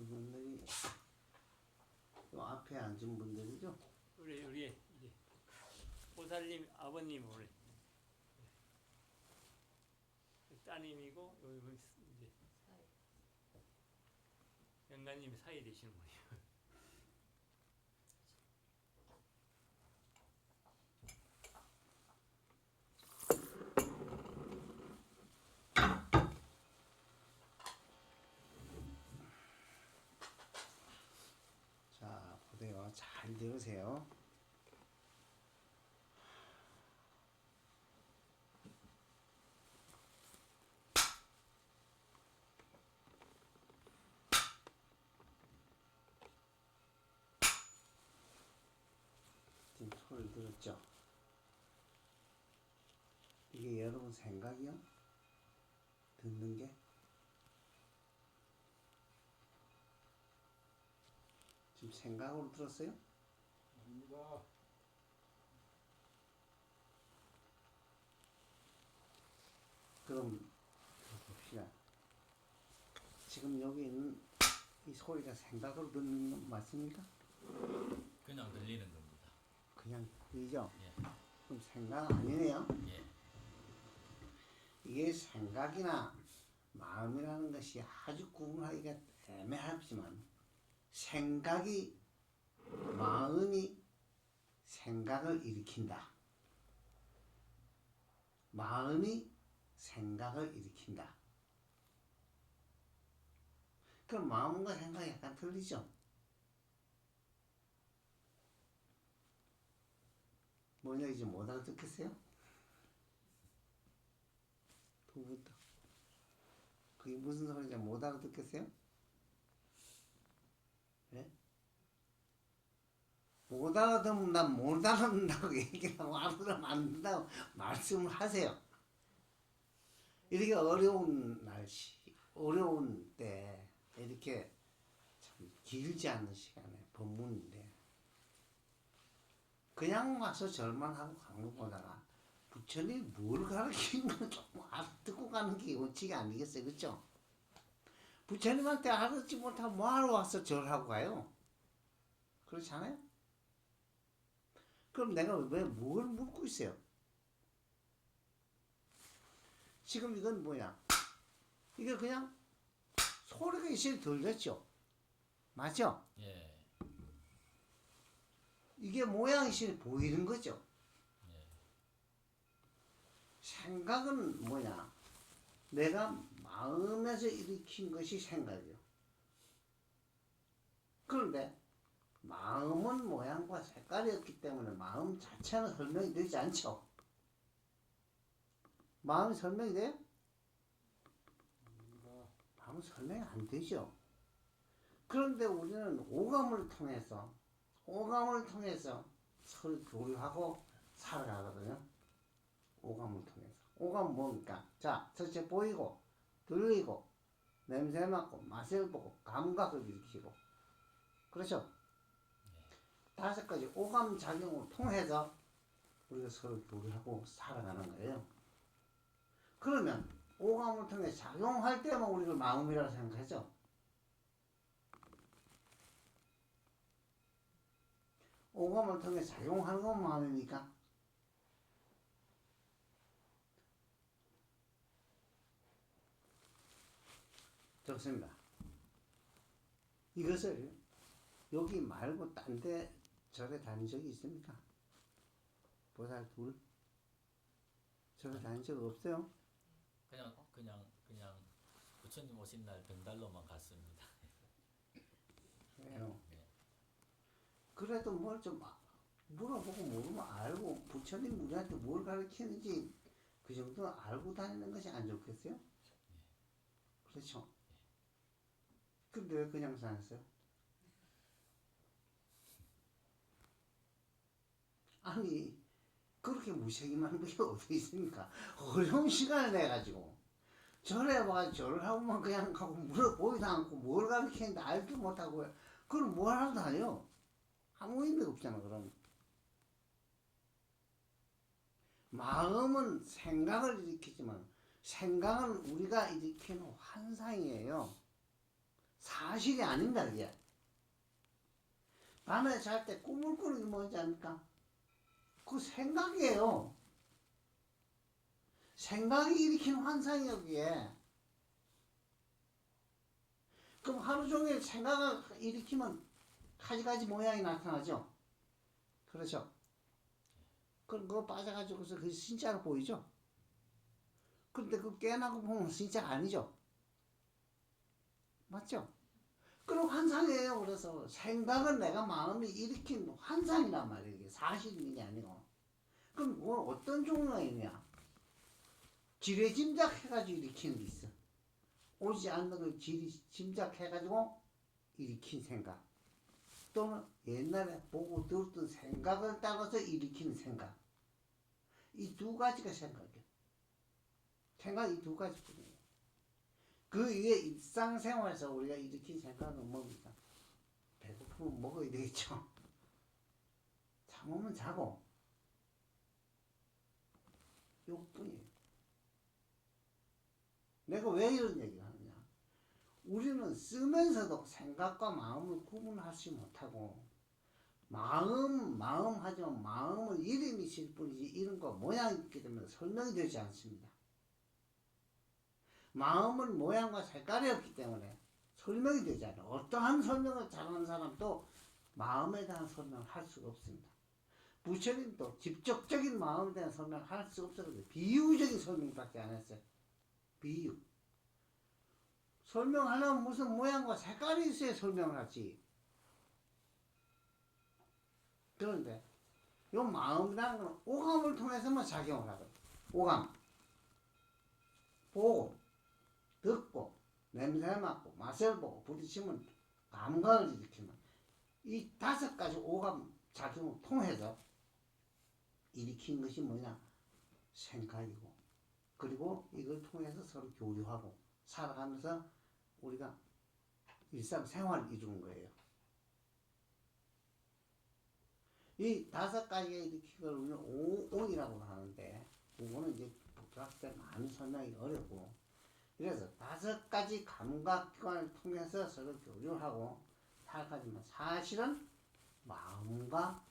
이분들이 요 앞에 앉은 분들이죠? 우리 보살님 아버님 우리 따님이고 여기 이제 영가님 사이 되시는 분이에요. 자, 보세요. 잘 들으세요. 지금 소리 들었죠? 이게 여러분 생각이요? 듣는 게? 지금 생각으로 들었어요? 아닙니다. 그럼 봅시다. 지금 여기 있는 이 소리가 생각으로 듣는 건 맞습니까? 그냥 들리는 겁니다. 그냥 들리죠? 예. 그럼 생각 아니네요? 예. 이게 생각이나 마음이라는 것이 아주 구분하기가 애매하지만 생각이 마음이 생각을 일으킨다. 마음이 생각을 일으킨다. 그럼 마음과 생각이 약간 틀리죠? 뭐냐 이제 못 알아듣겠어요? 두 분 다. 그게 무슨 소리인지 못 알아듣겠어요? 네? 못 알아듣으면 난 못 알아듣는다고 얘기하고 알아들으면 안 된다고 말씀을 하세요. 이렇게 어려운 날씨, 어려운 때 이렇게 참 길지 않은 시간에 법문인데 그냥 와서 절만 하고 가는 것보다가 부처님이 뭘 가르치는 건 조금 알아듣고 가는 게 원칙이 아니겠어요, 그렇죠? 부처님한테 알아듣지 못하고 뭐하러 와서 절하고 가요? 그렇지 않아요? 그럼 내가 왜 뭘 묻고 있어요? 지금 이건 뭐야? 이게 그냥 소리가 있어야 들렸죠? 맞죠? 예. 이게 모양이 보이는 거죠? 예. 생각은 뭐냐? 내가 마음에서 일으킨 것이 생각이요. 그런데 마음은 모양과 색깔이었기 때문에 마음 자체는 설명이 되지 않죠? 마음이 설명이 돼요? 아닙니다. 마음은 설명이 안 되죠. 그런데 우리는 오감을 통해서 서로 교류하고 살아가거든요. 오감을 통해서. 오감은 뭡니까? 자, 첫째 보이고, 들리고, 냄새 맡고, 맛을 보고, 감각을 일으키고. 그렇죠? 다섯 가지 오감 작용을 통해서 우리가 서로 교류하고 살아가는 거예요. 그러면 오감을 통해 작용할 때만 우리가 마음이라고 생각하죠. 오감을 통해 작용하는 건 마음입니까? 좋습니다. 이것을 여기 말고 딴 데 절에 다닌 적이 있습니까? 보살 둘? 절에 다닌 적 없어요? 그냥 부처님 오신 날 등달로만 갔습니다. 왜요? 네. 그래도 뭘 좀 물어보고 모르면 알고 부처님 우리한테 뭘 가르치는지 그 정도 알고 다니는 것이 안 좋겠어요? 그렇죠? 근데 왜 그냥 사셨어요? 아니 그렇게 무책임한 게 어디 있습니까? 어려운 시간을 내가지고 절에 와가지고 절을 하고만 그냥 가고 물어보지도 않고 뭘 가르치는지 알지도 못하고 그럼 뭘 하러 다녀? 아무 의미가 없잖아. 그럼 마음은 생각을 일으키지만 생각은 우리가 일으키는 환상이에요. 사실이 아닙니다, 그게. 밤에 잘 때 꿈을 꾸는 게 뭔지 압니까? 그 생각이에요. 생각이 일으킨 환상이요, 그게. 그럼 하루 종일 생각을 일으키면 가지가지 모양이 나타나죠? 그렇죠? 그럼 그거 빠져가지고서 그게 진짜로 보이죠? 근데 그 깨어나고 보면 진짜 아니죠? 맞죠? 그럼 환상이에요. 그래서 생각은 내가 마음이 일으킨 환상이란 말이에요. 이게 사실이 아니고. 그럼 그건 어떤 종류가 있냐? 지레짐작해가지고 일으키는 게 있어. 오지 않는 걸 짐작해가지고 일으킨 생각. 또는 옛날에 보고 들었던 생각을 따라서 일으키는 생각. 이 두 가지가 생각이에요. 생각 이 두 가지뿐이에요. 그 위에 일상생활에서 우리가 일으킨 생각은 뭡니까? 배고프면 먹어야 되겠죠. 잠오면 자고. 요뿐이에요. 내가 왜 이런 얘기를 하느냐? 우리는 쓰면서도 생각과 마음을 구분하지 못하고 마음 하지만 마음은 이름이 있을 뿐이지 이름과 모양이 있기 때문에 설명이 되지 않습니다. 마음은 모양과 색깔이 없기 때문에 설명이 되지 않아요. 어떠한 설명을 잘하는 사람도 마음에 대한 설명을 할 수가 없습니다. 부처님도 직접적인 마음에 대한 설명을 할 수 없어서 비유적인 설명밖에 안 했어요. 비유. 설명하려면 무슨 모양과 색깔이 있어야 설명을 하지. 그런데 이 마음이라는 건 오감을 통해서만 작용을 하거든. 오감. 보고, 듣고, 냄새 맡고, 맛을 보고, 부딪히면 감각을 일으키는 이 5가지 오감 작용을 통해서 일으킨 것이 뭐냐? 생각이고, 그리고 이걸 통해서 서로 교류하고 살아가면서 우리가 일상생활을 이루는 거예요. 이 5가지가 일으킨 걸 우리는 오온이라고 하는데, 그거는 이제 복잡할 때 많이 설명이 어렵고, 그래서 5가지 감각기관을 통해서 서로 교류하고 살아가지만 사실은 마음과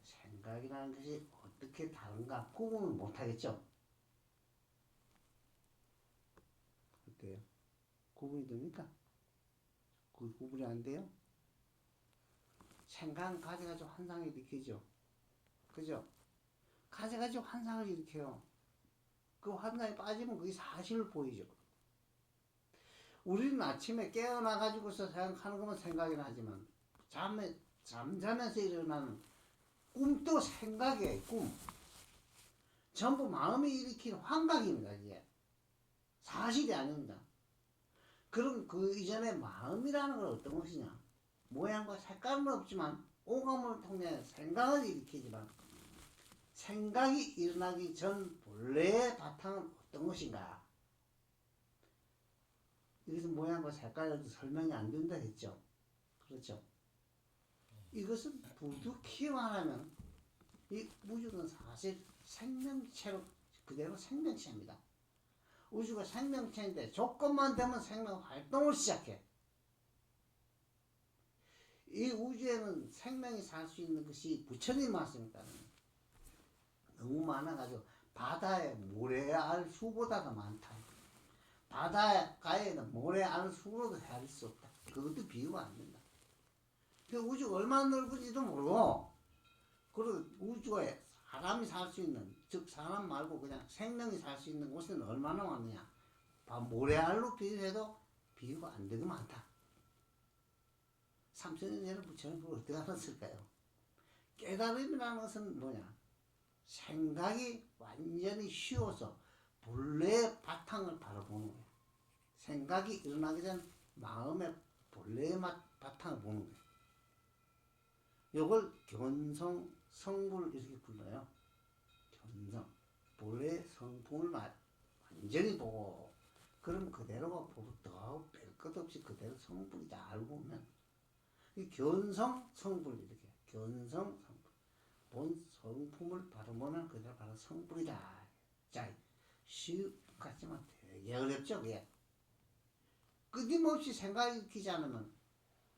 생각이라는 것이 어떻게 다른가 구분을 못하겠죠? 어때요? 구분이 됩니까? 구분이 안 돼요? 생각은 가져가지고 환상을 일으키죠. 그죠? 가져가지고 환상을 일으켜요. 그 환상에 빠지면 그게 사실을 보이죠. 우리는 아침에 깨어나가지고서 생각하는 것만 생각이 나지만 잠자면서 일어나는 꿈도 생각이에요. 꿈. 전부 마음이 일으킨 환각입니다. 이게 사실이 아닙니다. 그럼 그 이전에 마음이라는 건 어떤 것이냐? 모양과 색깔은 없지만 오감을 통해 생각을 일으키지만 생각이 일어나기 전 본래의 바탕은 어떤 것인가? 이것은 모양과 색깔에도 설명이 안 된다 했죠. 그렇죠? 이것은 부득이 말하면 이 우주는 사실 생명체로 그대로 생명체입니다. 우주가 생명체인데 조건만 되면 생명 활동을 시작해. 이 우주에는 생명이 살 수 있는 것이 부처님 말씀에 따르면 너무 많아가지고 바다의 모래알 수보다도 많다. 바닷가에는 모래알 수로도 헤아릴 수 없다. 그것도 비유가 안 된다. 그 우주가 얼마나 넓은지도 모르고, 그리고 우주에 사람이 살 수 있는, 즉 사람 말고 그냥 생명이 살 수 있는 곳은 얼마나 많느냐? 모래알로 비유해도 비유가 안 되게 많다. 3000년 전에 부처님 그걸 어떻게 알았을까요? 깨달음이라는 것은 뭐냐? 생각이 완전히 쉬워서 본래의 바탕을 바라보는 거예요. 생각이 일어나기 전 마음의 본래의 바탕을 보는 거예요. 이걸 견성, 성불 이렇게 불러요. 견성. 본래의 성품을 완전히 보고, 그럼 그대로가 보고 더 뺄 것 없이 그대로 성불이다 알고 보면, 이 견성, 성불 이렇게. 견성, 성불. 본 성품을 바라보면 그대로 바로 성불이다. 자, 쉬운 것 같지만 되게 어렵죠, 그게. 끊임없이 생각이 일으키지 않으면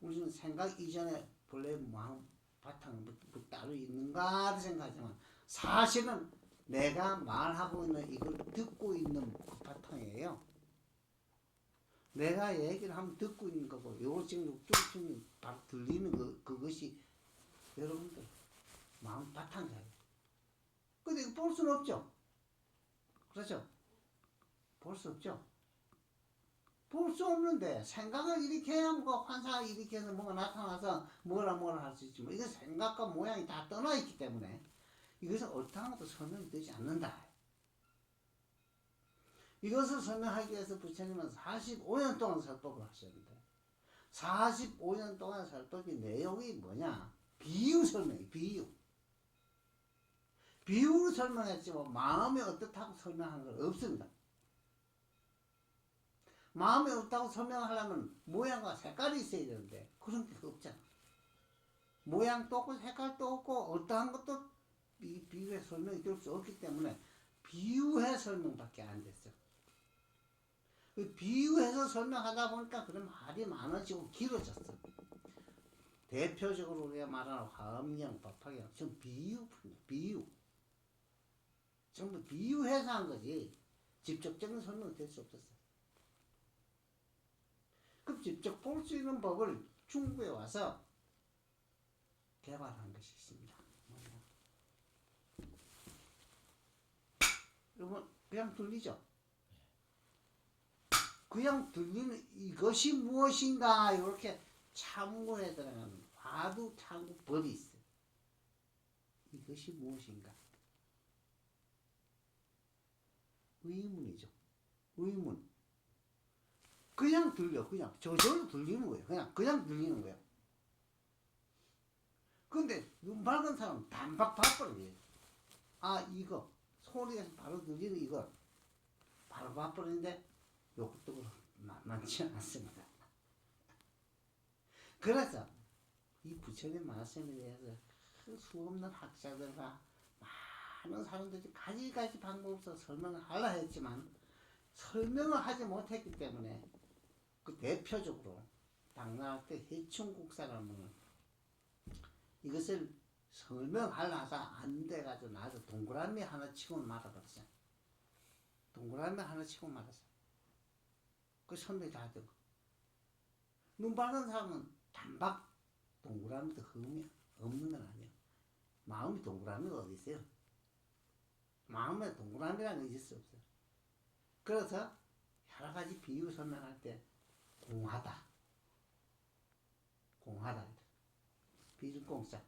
우리는 생각 이전에 본래 마음 바탕 뭐 따로 있는가 생각하지만 사실은 내가 말하고 있는 이걸 듣고 있는 그 바탕이에요. 내가 얘기를 하면 듣고 있는 거고 요거 지금 쭉 바로 들리는 그것이 여러분들 마음 바탕이에요. 근데 이거 볼 수는 없죠. 그렇죠? 볼 수 없죠. 볼 수 없는데 생각을 일으켜야 뭐 환상을 일으켜서 뭐가 나타나서 뭐라 할 수 있지만 이건 생각과 모양이 다 떠나 있기 때문에 이것은 어떠한 것도 설명이 되지 않는다. 이것을 설명하기 위해서 부처님은 45년 동안 설법을 하셨는데 45년 동안 설법의 내용이 뭐냐? 비유 설명이 비유. 비유로 설명했지만 마음이 어떻다고 설명하는 건 없습니다. 마음이 없다고 설명하려면 모양과 색깔이 있어야 되는데 그런 게 없잖아. 모양도 없고 색깔도 없고 어떠한 것도 비유해 설명이 될 수 없기 때문에 비유해 설명밖에 안 됐어. 비유해서 설명하다 보니까 그런 말이 많아지고 길어졌어. 대표적으로 우리가 말하는 화엄경, 법화경 전부 비유. 전부 비유해서 한 거지 직접적인 설명이 될 수 없었어. 그럼 직접 볼 수 있는 법을 중국에 와서 개발한 것이 있습니다. 여러분 그냥 들리죠? 그냥 들리는 이것이 무엇인가 이렇게 참고해 들어가는 화두 참고 법이 있어요. 이것이 무엇인가? 의문이죠. 의문. 그냥 들려. 그냥 저절로 들리는 거예요. 그냥 들리는 거예요. 근데 눈 밝은 사람은 단박 봐버려요. 아 이거 소리가 바로 들리는 이거 바로 봐버리는데 요것도 만만치 않습니다. 그래서 이 부처님 말씀에 대해서 수없는 학자들과 많은 사람들이 가지가지 방법으로 설명을 하려 했지만 설명을 하지 못했기 때문에 그 대표적으로 당나라 때 해충국 사람은 이것을 설명하려서 안 돼가지고 나도 동그라미 하나 치고 말아버렸어요. 동그라미 하나 치고 말았어요. 그 선배 다 되고 눈 밝은 사람은 단박 동그라미도 흠이 없는 건 아니에요. 마음이 동그라미가 어디 있어요? 마음에 동그라미라는 게 있을 수 없어요. 그래서 여러 가지 비유 설명할 때 공하다. 비준공사.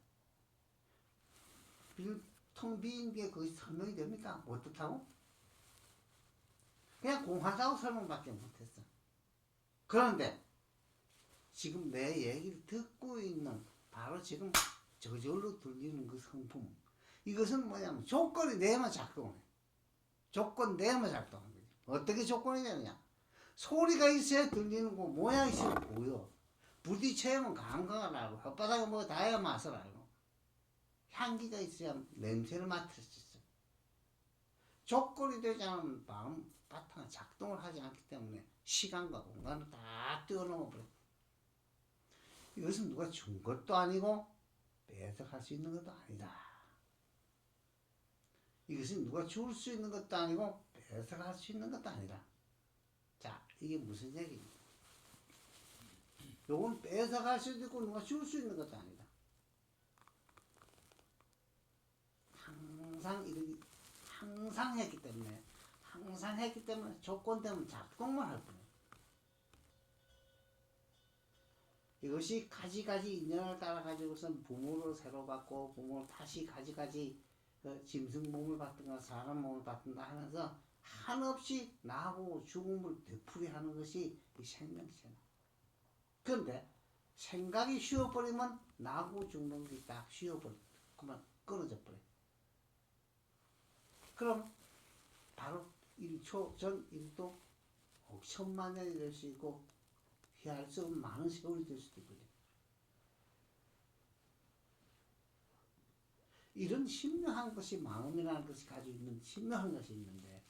텅 비인 게 그것이 설명이 됩니까? 어떻다고? 그냥 공하다고 설명밖에 못했어. 그런데 지금 내 얘기를 듣고 있는 바로 지금 저절로 들리는 그 성품 이것은 뭐냐면 조건이 내면 작동해. 조건 내면 작동하는 거지. 어떻게 조건이 되느냐? 소리가 있어야 들리는 거 모양이 있어야 보여. 부딪혀야만 감각을 알고 혓바닥에 뭐 닿아야 맛을 알고 향기가 있어야 냄새를 맡을 수 있어. 조건이 되지 않으면 마음 바탕 작동을 하지 않기 때문에 시간과 공간을 다 뛰어넘어 버려. 이것은 누가 준 것도 아니고 배석할 수 있는 것도 아니다. 이것은 누가 줄 수 있는 것도 아니고 배석할 수 있는 것도 아니다. 자, 이게 무슨 얘기입니까? 요건 뺏어갈 수도 있고 누가 줄 수 있는 것도 아니다. 항상 했기 때문에 조건 때문에 작동만 할 뿐이에요. 이것이 가지가지 인연을 따라 가지고선 부모를 새로 받고 부모를 다시 가지가지 짐승 몸을 받든가 사람 몸을 받든가 하면서 한없이 나하고 죽음을 되풀이하는 것이 이 생명체나. 그런데 생각이 쉬어버리면 나하고 죽는 게 딱 쉬어버려. 그만 끊어져 버려. 그럼 바로 1초 전 일도 천만 년이 될 수 있고 피할 수 없는 많은 세월이 될 수도 있거든요. 이런 신묘한 것이 마음이라는 것이 가지고 있는 신묘한 것이 있는데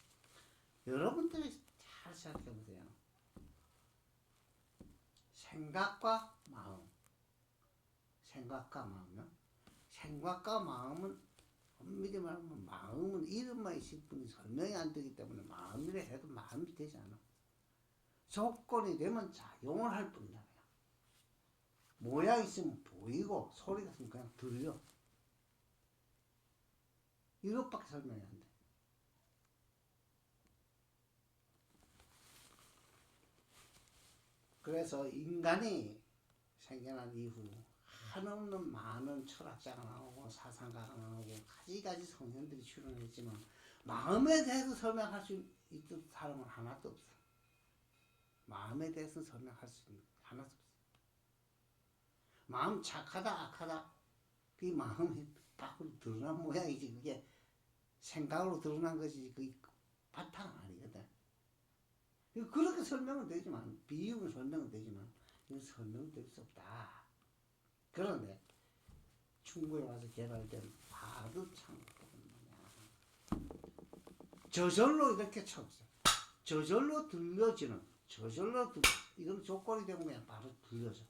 여러분들이 잘 생각해 보세요. 생각과 마음. 생각과 마음요. 생각과 마음은 엄밀히 말하면 마음은 이름만 있을 뿐이 설명이 안 되기 때문에 마음이라 해도 마음이 되지 않아. 조건이 되면 작용을 할 뿐이다. 그냥. 모양 있으면 보이고 소리가 있으면 그냥 들려. 이것밖에 설명이 안 돼. 그래서 인간이 생겨난 이후 한없는 많은 철학자가 나오고 사상가가 나오고 가지가지 성현들이 출연했지만 마음에 대해서 설명할 수 있는 사람은 하나도 없어. 마음에 대해서 설명할 수 있는 하나도 없어. 마음 착하다 악하다 그 마음이 밖으로 드러난 모양이지 그게 생각으로 드러난 것이지 그 바탕은 아니거든. 그렇게 설명은 되지만 비유는 설명은 되지만 이건 설명될 수 없다. 그런데 중국에 와서 개발된 화두창법은 뭐냐. 저절로 이렇게 쳤어. 저절로 들려지는 이건 조건이 되면 그냥 바로 들려져.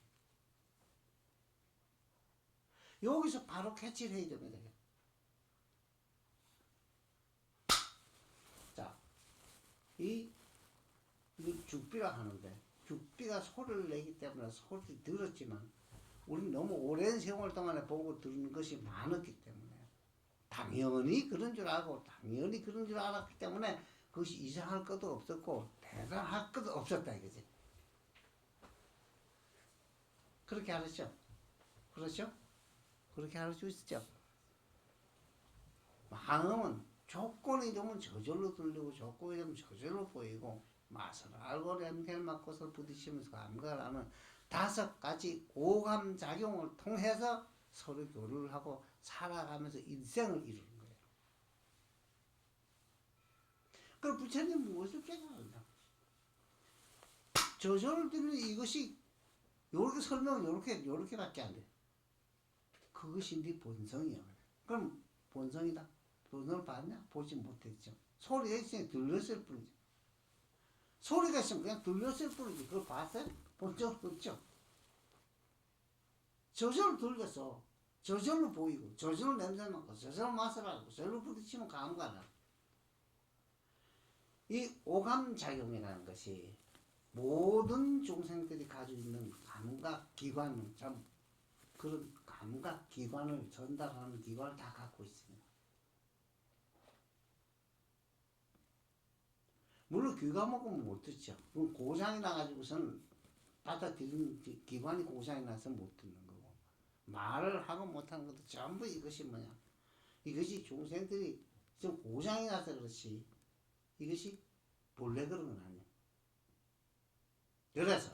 여기서 바로 캐치를 해야 됩니다. 자, 이 죽비라 하는데 죽비가 소리를 내기 때문에 소리를 들었지만 우리는 너무 오랜 세월 동안에 보고 들은 것이 많았기 때문에 당연히 그런 줄 알고 당연히 그런 줄 알았기 때문에 그것이 이상할 것도 없었고 대단할 것도 없었다 이거지. 그렇게 알았죠? 그렇죠? 그렇게 알 수 있었죠? 마음은 조건이 되면 저절로 들리고 조건이 되면 저절로 보이고 맛을 알고 냄새를 맡고서 부딪히면서 감각을 하는 5가지 오감작용을 통해서 서로 교류를 하고 살아가면서 일생을 이루는 거예요. 그럼 부처님은 무엇을 깨달았나? 저절로 들리는 이것이 요렇게 설명은 요렇게밖에 안 돼. 그것이 네 본성이야. 그럼 본성이다. 본성을 봤냐? 보지 못했죠. 소리가 있으니 들렸을 뿐이지. 소리가 있으면 그냥 들렸을 뿐이지. 그걸 봤어요? 본 적 없죠. 저절로 들렸어. 저절로 보이고, 저절로 냄새 맡고, 저절로 맛을 알고, 저절로 부딪히면 감각을 알고. 이 오감작용이라는 것이 모든 중생들이 가지고 있는 감각기관은 참 그런 감각기관을 전달하는 기관을 다 갖고 있습니다. 물론 귀가 먹으면 못 듣죠. 그럼 고장이 나가지고서는 받아들이는 기관이 고장이 나서 못 듣는 거고 말을 하고 못하는 것도 전부 이것이 뭐냐. 이것이 중생들이 좀 고장이 나서 그렇지 이것이 본래 그런 건 아니에요. 그래서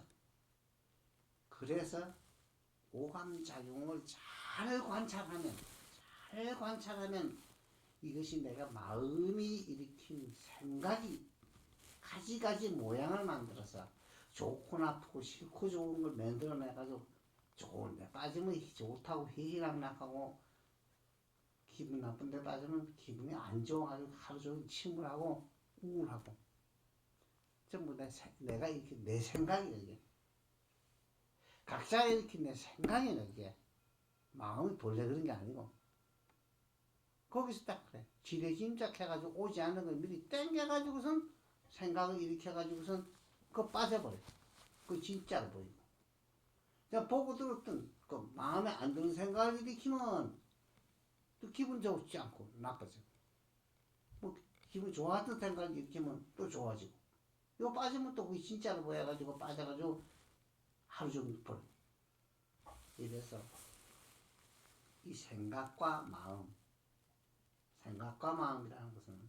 오감작용을 잘 관찰하면 이것이 내가 마음이 일으킨 생각이 가지가지 모양을 만들어서 좋고 나쁘고 싫고 좋은 걸 만들어내가지고 좋은데 빠지면 좋다고 희희락락하고 기분 나쁜데 빠지면 기분이 안 좋아가지고 하루 종일 침울하고 우울하고 전부 내가 이렇게 내 생각이야 이게. 각자가 일으킨 내 생각이야 이게. 마음이 본래 그런 게 아니고 거기서 딱 그래 지레짐작해가지고 오지 않는 걸 미리 땡겨가지고선 생각을 일으켜가지고선 그거 빠져버려. 그거 진짜로 보이고 내가 보고 들었던 그 마음에 안 드는 생각을 일으키면 또 기분 좋지 않고 나빠져. 뭐 기분 좋았던 생각을 일으키면 또 좋아지고 이거 빠지면 또 그게 진짜로 보여가지고 빠져가지고 하루 종일 버려. 이래서 이 생각과 마음이라는 것은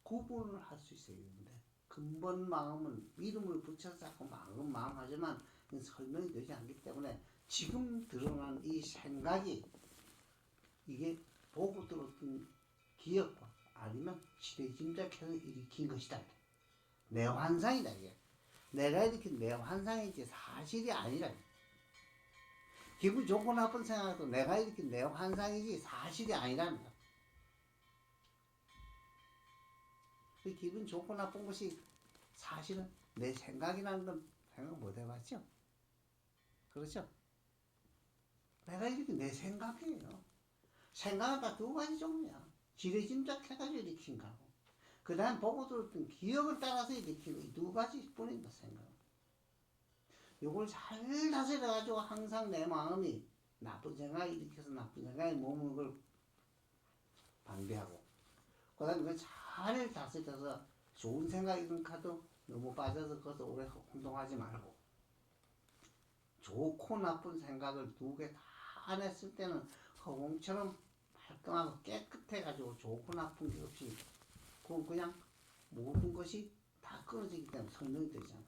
구분을 할 수 있어야 되는데 근본 마음은 이름을 붙여서 자꾸 마음 하지만 설명이 되지 않기 때문에 지금 드러난 이 생각이 이게 보고 들었던 기억과 아니면 지레짐작해서 일으킨 것이다. 내 환상이다 이게. 내가 일으킨 내 환상이지 사실이 아니라. 기분 좋고 나쁜 생각도 내가 일으킨 내 환상이지 사실이 아니랍니다. 기분 좋고 나쁜 것이 사실은 내 생각이라는 건 생각 못 해봤죠? 그렇죠? 내가 이렇게 내 생각이에요. 생각은 다 두 가지 종류야. 지레짐작해가지고 일으킨 거고, 그 다음 보고 들었던 기억을 따라서 일으키고, 이 두 가지 뿐인 생각. 요걸 잘 다스려가지고 항상 내 마음이 나쁜 생각을 일으켜서 나쁜 생각에 머무는 걸 방비하고, 그 다음에 그걸 잘 다스려서 좋은 생각 이런 카드 너무 빠져서 거기서 오래 혼동하지 말고, 좋고 나쁜 생각을 두 개 다 안 했을 때는 허공처럼 깔끔하고 깨끗해가지고 좋고 나쁜 게 없이, 그건 그냥 모든 것이 다 끊어지기 때문에 설명이 되잖아.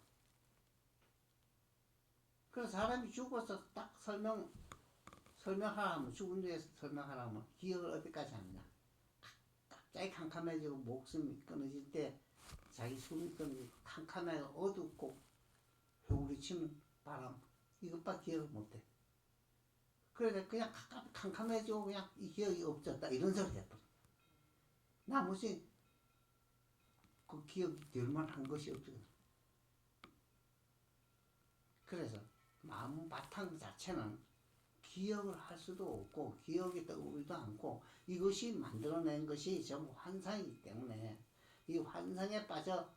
그래서 사람이 죽어서 딱 설명하라 하면, 죽은 뒤에 설명하라 하면 기억을 어디까지 하느냐. 갑자기 캄캄해지고 목숨이 끊어질 때 자기 숨이 끊어지고 캄캄해서 어둡고 회오리치는 바람, 이것밖에 기억을 못해. 그래서 그냥 캄캄해지고 그냥 이 기억이 없었다 이런 소리 해버려. 나머지 그 기억이 될 만한 것이 없거든. 그래서 마음 바탕 자체는 기억을 할 수도 없고 기억이 떠오르지도 않고, 이것이 만들어낸 것이 전부 환상이기 때문에 이 환상에 빠져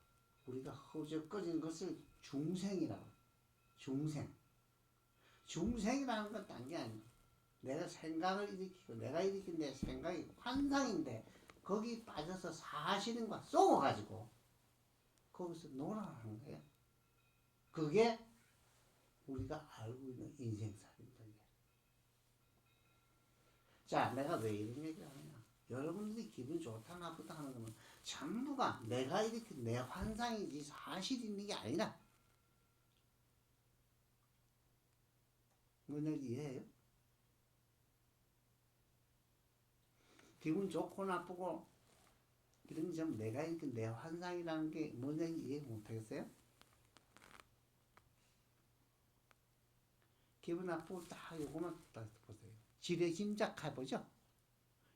우리가 허우적거리는 것을 중생이라고. 중생이라는 건 딴 게 아니야. 내가 생각을 일으키고 내가 일으킨 내 생각이 환상인데 거기 빠져서 사실인과 쏘아가지고 거기서 놀아라는 거야. 그게 우리가 알고 있는 인생살입니다. 자, 내가 왜 이런 얘기를 하느냐. 여러분들이 기분 좋다 나쁘다 하는 거는 전부가 내가 일으킨 내 환상이지 사실이 있는 게 아니라. 뭔 얘기 이해해요? 기분 좋고 나쁘고 이런 게 전부 내가 일으킨 내 환상이라는 게 뭔 얘기 이해 못하겠어요? 기분 나쁘고 딱 요거만 딱 보세요. 지레짐작해보죠.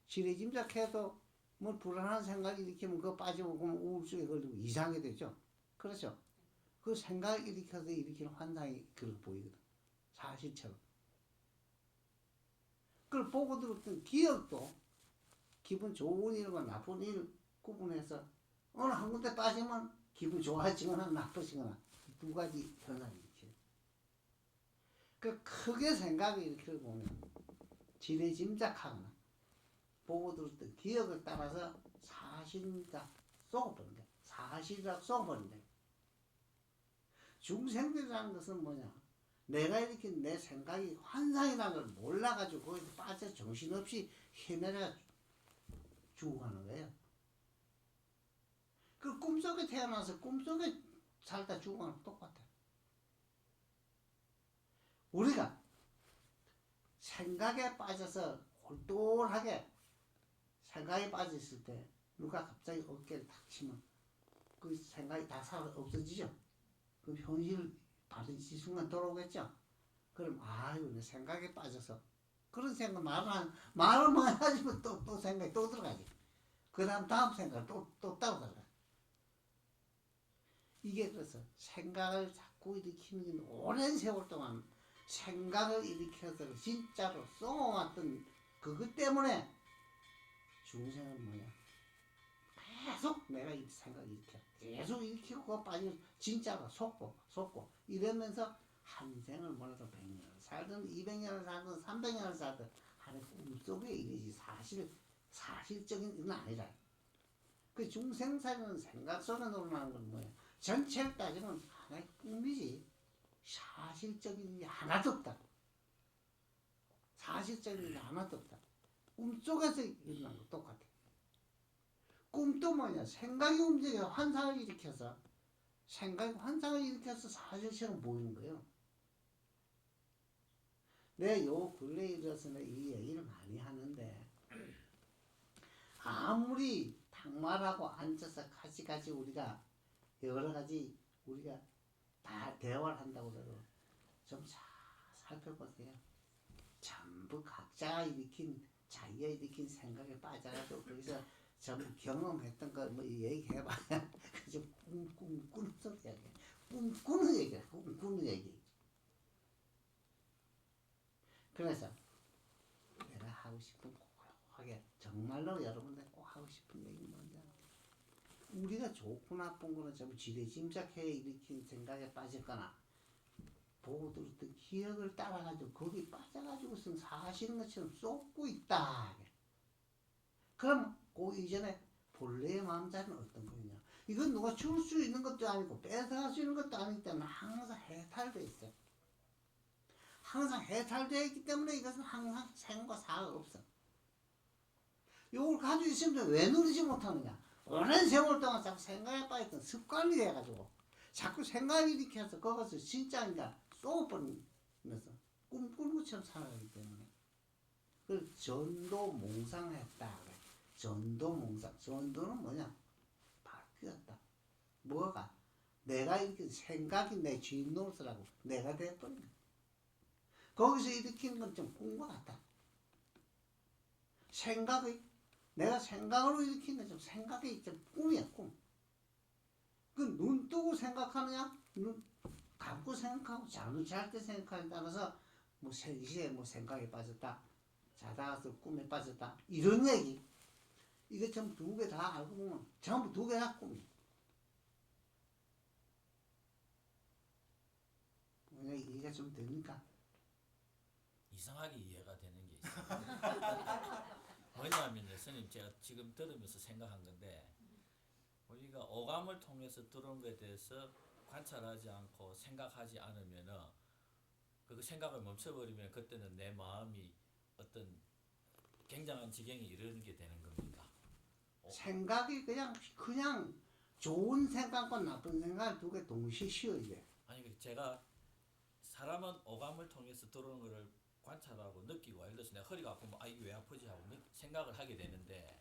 지레짐작해도 뭐 불안한 생각이 일으키면 그거 빠지고 그러면 우울증에 걸리고 이상하게 되죠. 그렇죠? 그 생각을 일으켜서 일으키는 환상이 그렇게 보이거든. 사실처럼. 그걸 보고 들었던 기억도 기분 좋은 일과 나쁜 일 구분해서 어느 한 군데 빠지면 기분 좋아지거나 나쁘지거나 두 가지 현상이 일으켜요. 그 크게 생각을 일으키고 보면 지레짐작하거나 보고 들었던 기억을 따라서 사실이다 쏘아버린 거야. 사실이라고 쏘아버린 거야. 중생들이라는 것은 뭐냐? 내가 일으킨 내 생각이 환상이라는 걸 몰라가지고 거기서 빠져 정신없이 헤매려 죽어가는 거예요. 그 꿈속에 태어나서 꿈속에 살다 죽어가는 거 똑같아. 우리가 생각에 빠져서 홀똘하게 생각에 빠졌을 때 누가 갑자기 어깨를 탁 치면 그 생각이 다 없어지죠. 그 현실 받으실 순간 돌아오겠죠. 그럼 아유 내 생각에 빠져서 그런 생각 말을 뭐 하지만 또 생각이 또 들어가지. 그 다음 생각 또 따로 들어가. 이게 그래서 생각을 자꾸 일으키는 오랜 세월 동안 생각을 일으켜서 진짜로 쏘아왔던 그것 때문에 중생은 뭐냐? 계속 내가 이 생각을 일으켜. 계속 일으키고 그거 빠지면 진짜로 속고 이러면서 한 생을 몰라도 100년을 살든 200년을 살든 300년을 살든 하나의 꿈속에 이르지 사실적인 일은 아니라. 그 중생살이는 생각 속에 놀라는 건 뭐야? 전체를 따지면 하나의 꿈이지 사실적인 일이 하나도 없다. 사실적인 일이 하나도 없다. 꿈속에서 일어나는 거 똑같아. 꿈도 뭐냐? 생각이 움직여 환상을 일으켜서 환상을 일으켜서 사실처럼 보이는 거예요. 내 요 근래에 이르러서는 이 얘기를 많이 하는데 아무리 닭말하고 앉아서 같이 우리가 여러 가지 우리가 다 대화를 한다고 해도 좀 잘 살펴보세요. 전부 각자가 일으킨 자기가 일으킨 생각에 빠져가지고 거기서 전부 경험했던 걸 뭐 얘기해봐야 그저 꿈꾸는 소리야. 꿈꾸는 얘기야. 꿈꾸는 얘기. 정말로 여러분들 꼭 하고 싶은 얘기는 뭔지 알아요? 우리가 좋고 나쁜 거는 전부 지레짐작해 일으킨 생각에 빠졌거나 보고 들었던 기억을 따라가지고 거기 빠져가지고선 사실인 것처럼 쏟고 있다. 그럼 그 이전에 본래의 마음자리는 어떤 거냐? 이건 누가 줄 수 있는 것도 아니고 뺏어갈 수 있는 것도 아니기 때문에 항상 해탈돼 있어요. 항상 해탈되어 있기 때문에 이것은 항상 생과 사가 없어. 이걸 가지고 있으면 왜 누리지 못하느냐? 오랜 세월 동안 자꾸 생각에 빠졌던 습관이 돼가지고 자꾸 생각을 일으켜서 그것을 진짜 이제 쏘아버리면서 꿈꾸는 것처럼 살아가기 때문에 그걸 전도몽상했다. 전도몽상. 전도는 뭐냐? 바뀌었다. 뭐가? 내가 이렇게 생각이 내 주인 노릇을 하고 내가 돼버린 거야. 거기서 일으키는 건 좀 꿈과 같다. 생각이 내가 생각으로 일으키는 좀 생각이 좀 꿈이야, 꿈. 그 눈 뜨고 생각하느냐? 눈 감고 생각하고 잠을 잘 때 생각하느냐에 따라서 뭐 3시에 뭐 생각에 빠졌다. 자다가서 꿈에 빠졌다. 이런 얘기. 이거 좀 두 개 다 알고 보면 전부 두 개 다 꿈이야. 뭐냐, 이해가 좀 됩니까? 이상하게 이해가 되는 게 있어요. 뭐냐면요, 스님 제가 지금 들으면서 생각한 건데 우리가 오감을 통해서 들은 것에 대해서 관찰하지 않고 생각하지 않으면은 그 생각을 멈춰버리면 그때는 내 마음이 어떤 굉장한 지경에 이르게 되는 겁니다. 생각이 그냥 좋은 생각과 나쁜 생각 두 개 동시에 쉬어야 돼. 아니 제가 사람은 오감을 통해서 들어오는 것을 관찰하고 느끼고 예를 들어서 내가 허리가 아프면 아 이게 왜 아프지 하고 생각을 하게 되는데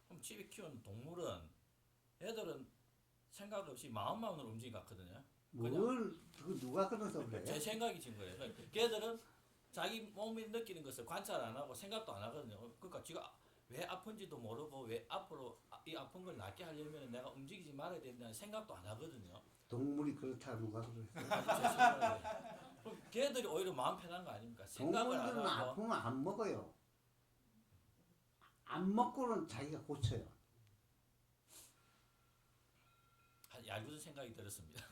그럼 집에 키우는 동물은 애들은 생각 없이 마음만으로 움직이거든요. 뭘 누가 그래서 그래? 제 생각이 진 거예요. 걔들은 자기 몸이 느끼는 것을 관찰 안 하고 생각도 안 하거든요. 그러니까 지가 왜 아픈지도 모르고 왜 앞으로 이 아픈 걸 낫게 하려면 내가 움직이지 말아야 된다는 생각도 안 하거든요. 동물이 그렇다 누가 그랬어? 제 생각에. 그럼 걔들이 오히려 마음 편한 거 아닙니까? 생각을 안 동물들은 하고. 아프면 안 먹어요. 안 먹고는 자기가 고쳐요. 얄궂은 생각이 들었습니다.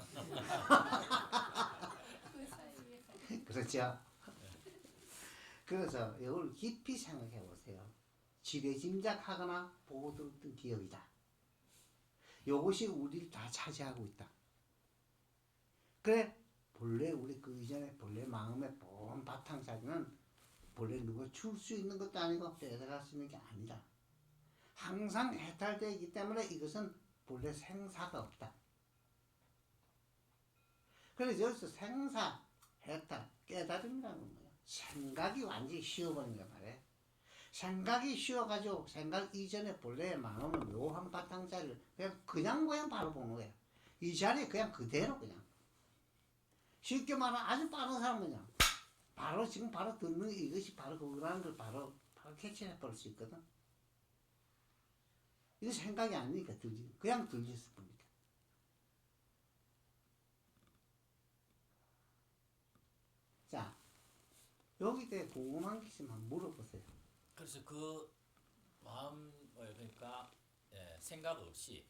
그 사이에 그렇죠? 그래서 이걸 깊이 생각해 보세요. 지레짐작하거나 보고 들었던 기억이다. 이것이 우리를 다 차지하고 있다. 그래 본래 우리 그 이전에 본래 마음의 본 바탕자리는 본래 누가 줄 수 있는 것도 아니고 뺏어갈 수 있는 게 아니다. 항상 해탈되어 있기 때문에 이것은 본래 생사가 없다. 그래서 여기서 생사, 해탈, 깨달음이라는 거예요. 생각이 완전히 쉬어버린 거 말이에요. 생각이 쉬어가지고 생각 이전에 본래의 마음은 묘한 바탕자리를 그냥 바로 보는 거예요. 이 자리에 그냥 그대로 그냥. 쉽게 말하면 아주 빠른 사람은 그냥 바로 지금 바로 듣는 이것이 바로 그거라는 걸 바로 캐치해 버릴 수 있거든. 이거 생각이 아니니까 들지. 그냥 들렸을 뿐이다. 자, 여기 대해 궁금한 게 있으면 한번 물어보세요. 그래서 그 마음 그러니까 생각 없이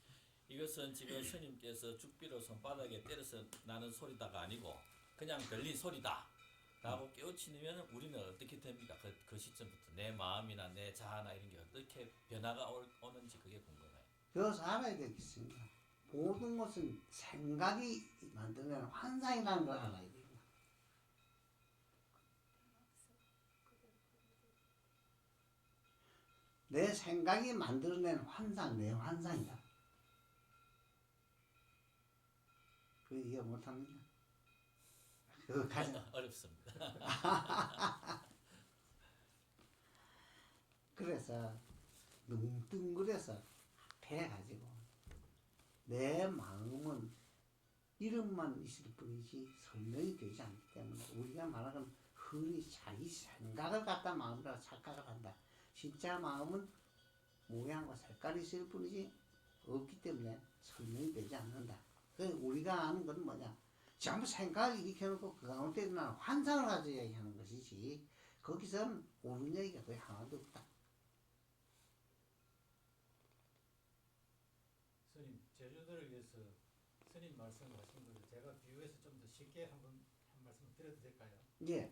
이것은 지금 스님께서 죽비로 손바닥에 때려서 나는 소리다가 아니고 그냥 들린 소리다 라고 깨우치면 우리는 어떻게 됩니까? 그 시점부터 내 마음이나 내 자아나 이런 게 어떻게 변화가 오는지 그게 궁금해요. 그래서 알아야 되겠습니다. 모든 것은 생각이 만드는 환상이라는 걸 알아야 됩니다. 내 생각이 만들어낸 환상, 내 환상이다. 그 이해 못합니까? 그거 가장 어렵습니다. 그래서 뭉뚱그려서 패가지고 내 마음은 이름만 있을 뿐이지 설명이 되지 않기 때문에 우리가 말하는 흔히 자기 생각을 갖다 마음이라고 착각을 한다. 진짜 마음은 모양과 색깔이 있을 뿐이지 없기 때문에 설명이 되지 않는다. 그래서 우리가 아는 건 뭐냐? 전부 생각을 일으켜놓고 그 가운데 일어나는 환상을 가지고 얘기하는 것이지 거기서는 옳은 얘기가 거의 하나도 없다. 제주도를 위해서 스님 말씀하신 거를 제가 비유해서 좀 더 쉽게 한 말씀 드려도 될까요? 예.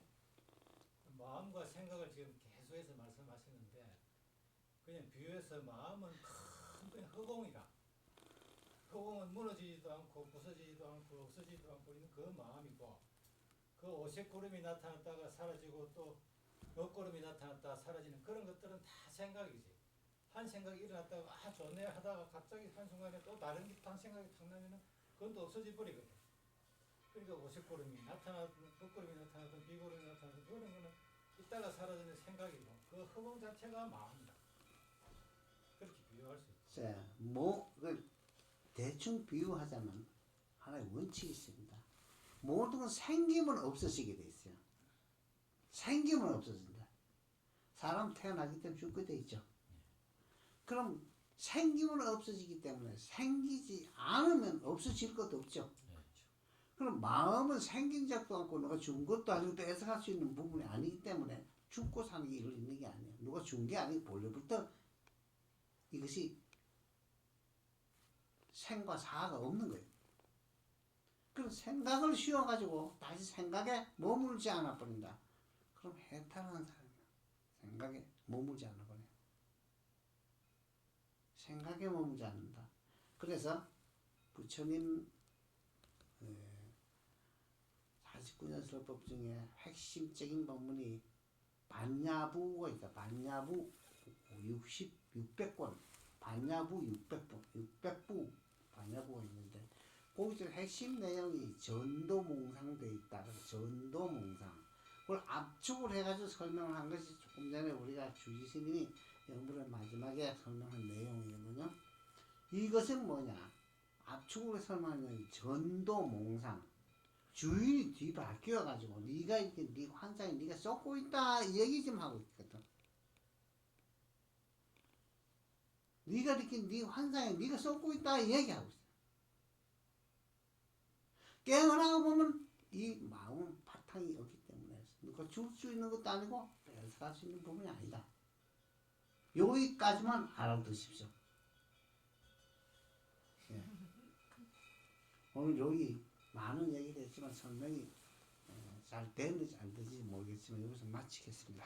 마음과 생각을 지금 계속해서 말씀하시는데 그냥 비유해서 마음은 큰 허공이다. 허공은 무너지지도 않고 부서지지도 않고 없어지지도 않고 있는 그 마음이고 그 오색구름이 나타났다가 사라지고 또 먹구름이 나타났다가 사라지는 그런 것들은 다 생각이지. 한 생각이 일어났다가 아 좋네 하다가 갑자기 한순간에 또 다른 생각이 탁 나면은 그건 또 없어져 버리거든. 그러니까 오색구름이 나타나든 먹구름이 나타나든 비구름이 나타나든 그런 거는 이따가 사라지는 생각이고 그 허공 자체가 마음이다. 그렇게 비유할 수 있죠. 자, 대충 비유하자면 하나의 원칙이 있습니다. 모든 건 생기면 없어지게 돼 있어요. 생기면 없어진다. 사람 태어나기 때문에 죽게 돼 있죠. 그럼 생기면 없어지기 때문에 생기지 않으면 없어질 것도 없죠. 그럼 마음은 생긴 적도 않고 누가 준 것도 아니고 뺏어갈 수 있는 부분이 아니기 때문에 죽고 사는 게 일을 있는 게 아니에요. 누가 준 게 아니고 본래부터 이것이 생과 사가 없는 거예요. 그럼 생각을 씌워가지고 다시 생각에 머물지 않아 버린다. 그럼 해탈하는 사람이야. 생각에 머물지 않아 버려요. 생각에 머물지 않는다. 그래서 부처님 49년 설법 중에 핵심적인 법문이 반야부가 있다. 반야부 600권, 반야부 600부 반야부가 있는데 거기서 핵심 내용이 전도몽상되어 있다. 그래서 전도몽상 그걸 압축을 해가지고 설명을 한 것이 조금 전에 우리가 주지스님이 영불의 마지막에 설명한 내용이거든요. 이것은 뭐냐? 압축으로 설명하는 전도몽상. 주인이 뒤바뀌어가지고 네가 이렇게 네 환상에 네가 쏟고 있다 이 얘기 좀 하고 있거든. 네가 이렇게 네 환상에 네가 쏟고 있다 이 얘기하고 있어. 깨어나고 보면 이 마음은 바탕이 없기 때문에 누가 줄 수 있는 것도 아니고 뺏어갈 수 있는 부분이 아니다. 여기까지만 알아두십시오. 예. 오늘 여기 많은 얘기를 했지만 설명이 잘 되는지 안 되는지 모르겠지만 여기서 마치겠습니다.